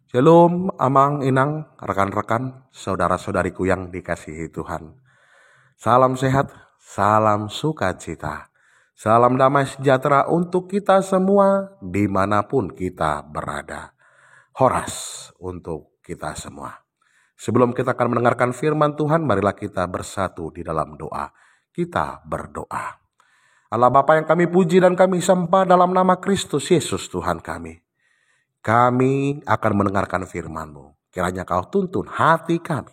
Shalom, Amang, Inang, rekan-rekan, saudara-saudariku yang dikasihi Tuhan. Salam sehat, salam sukacita, salam damai sejahtera untuk kita semua dimanapun kita berada. Horas untuk kita semua. Sebelum kita akan mendengarkan firman Tuhan, marilah kita bersatu di dalam doa. Kita berdoa. Allah Bapa yang kami puji dan kami sembah dalam nama Kristus Yesus Tuhan kami. Kami akan mendengarkan firman-Mu. Kiranya Kau tuntun hati kami,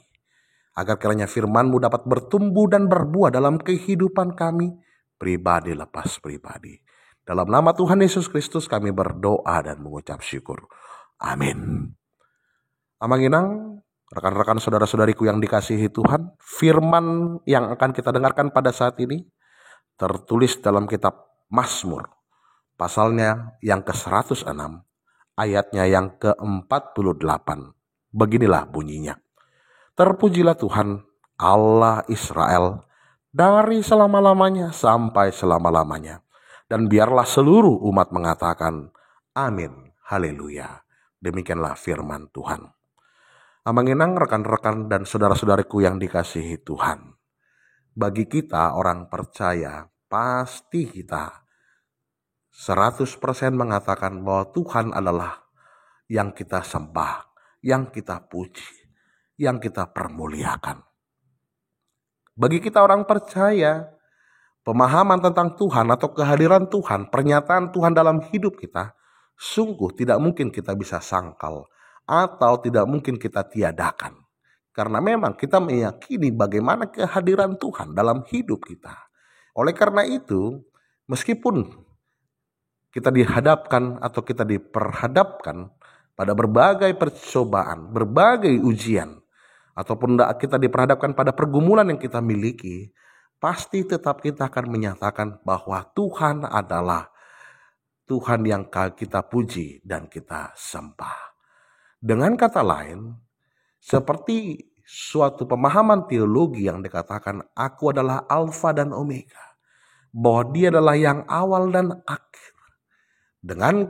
agar kiranya firman-Mu dapat bertumbuh dan berbuah dalam kehidupan kami, pribadi lepas pribadi. Dalam nama Tuhan Yesus Kristus kami berdoa dan mengucap syukur. Amin. Amang Inang, rekan-rekan saudara-saudariku yang dikasihi Tuhan, firman yang akan kita dengarkan pada saat ini tertulis dalam kitab Mazmur, pasalnya yang ke-106. Ayatnya yang ke-48. Beginilah bunyinya. Terpujilah Tuhan Allah Israel dari selama-lamanya sampai selama-lamanya. Dan biarlah seluruh umat mengatakan amin, haleluya. Demikianlah firman Tuhan. Amang Inang, rekan-rekan dan saudara-saudariku yang dikasihi Tuhan. Bagi kita orang percaya, pasti kita 100% mengatakan bahwa Tuhan adalah yang kita sembah, yang kita puji, yang kita permuliakan. Bagi kita orang percaya, pemahaman tentang Tuhan atau kehadiran Tuhan, pernyataan Tuhan dalam hidup kita, sungguh tidak mungkin kita bisa sangkal atau tidak mungkin kita tiadakan. Karena memang kita meyakini bagaimana kehadiran Tuhan dalam hidup kita. Oleh karena itu, meskipun kita dihadapkan atau kita diperhadapkan pada berbagai percobaan, berbagai ujian, ataupun kita diperhadapkan pada pergumulan yang kita miliki, pasti tetap kita akan menyatakan bahwa Tuhan adalah Tuhan yang kita puji dan kita sembah. Dengan kata lain, seperti suatu pemahaman teologi yang dikatakan aku adalah Alfa dan Omega, bahwa Dia adalah yang awal dan akhir. Dengan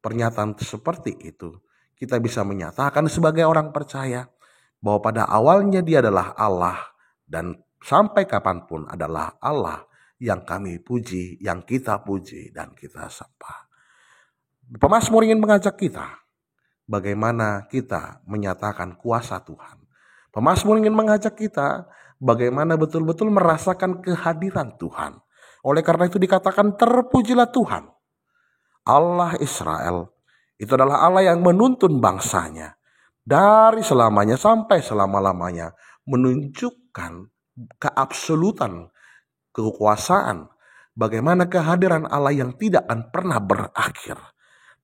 pernyataan seperti itu, kita bisa menyatakan sebagai orang percaya bahwa pada awalnya Dia adalah Allah dan sampai kapanpun adalah Allah yang kami puji, yang kita puji dan kita sembah. Pemazmur ingin mengajak kita bagaimana kita menyatakan kuasa Tuhan. Pemazmur ingin mengajak kita bagaimana betul-betul merasakan kehadiran Tuhan. Oleh karena itu dikatakan terpujilah Tuhan Allah Israel. Itu adalah Allah yang menuntun bangsanya dari selamanya sampai selama-lamanya, menunjukkan keabsolutan kekuasaan, bagaimana kehadiran Allah yang tidak akan pernah berakhir.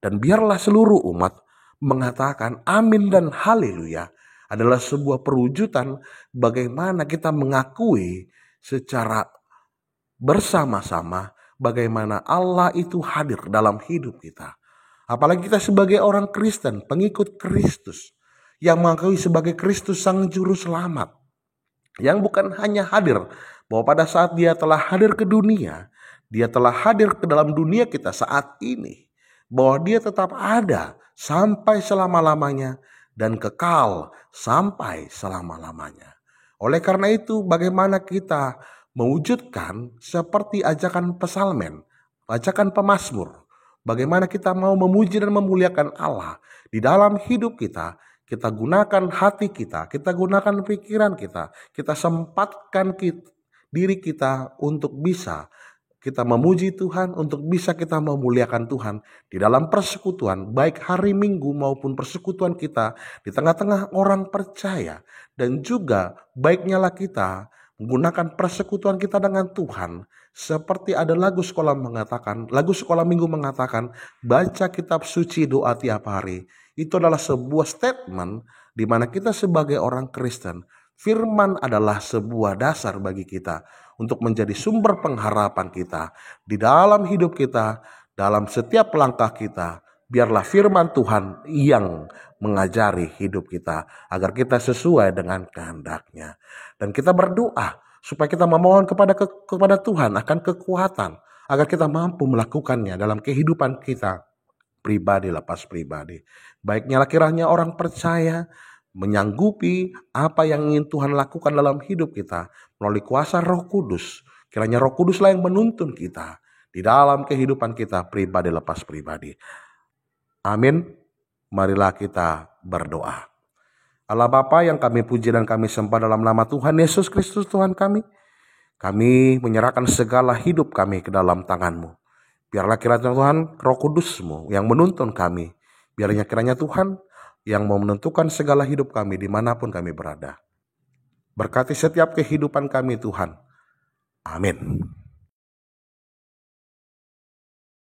Dan biarlah seluruh umat mengatakan amin dan haleluya adalah sebuah perwujudan bagaimana kita mengakui secara bersama-sama bagaimana Allah itu hadir dalam hidup kita. Apalagi kita sebagai orang Kristen, pengikut Kristus, yang mengakui sebagai Kristus Sang Juru Selamat, yang bukan hanya hadir, bahwa pada saat Dia telah hadir ke dunia, Dia telah hadir ke dalam dunia kita saat ini, bahwa Dia tetap ada sampai selama-lamanya dan kekal sampai selama-lamanya. Oleh karena itu, bagaimana kita mewujudkan seperti ajakan pesalmen, ajakan pemazmur. Bagaimana kita mau memuji dan memuliakan Allah di dalam hidup kita. Kita gunakan hati kita gunakan pikiran kita sempatkan diri kita untuk bisa kita memuji Tuhan, untuk bisa kita memuliakan Tuhan di dalam persekutuan, baik hari Minggu maupun persekutuan kita di tengah-tengah orang percaya. Dan juga baiknya lah kita menggunakan persekutuan kita dengan Tuhan. Seperti ada lagu sekolah minggu mengatakan, baca kitab suci doa tiap hari. Itu adalah sebuah statement di mana kita sebagai orang Kristen, firman adalah sebuah dasar bagi kita untuk menjadi sumber pengharapan kita di dalam hidup kita, dalam setiap langkah kita. Biarlah firman Tuhan yang mengajari hidup kita agar kita sesuai dengan kehendak-Nya. Dan kita berdoa supaya kita memohon kepada Tuhan akan kekuatan agar kita mampu melakukannya dalam kehidupan kita pribadi lepas pribadi. Baiknya kiranya orang percaya menyanggupi apa yang ingin Tuhan lakukan dalam hidup kita melalui kuasa Roh Kudus. Kiranya Roh Kuduslah yang menuntun kita di dalam kehidupan kita pribadi lepas pribadi. Amin. Marilah kita berdoa. Allah Bapa yang kami puji dan kami sembah dalam nama Tuhan Yesus Kristus Tuhan kami menyerahkan segala hidup kami ke dalam tangan-Mu. Biarlah kiranya Tuhan Roh Kudus-Mu yang menuntun kami. Biarnya kiranya Tuhan yang mau menentukan segala hidup kami dimanapun kami berada. Berkati setiap kehidupan kami Tuhan. Amin.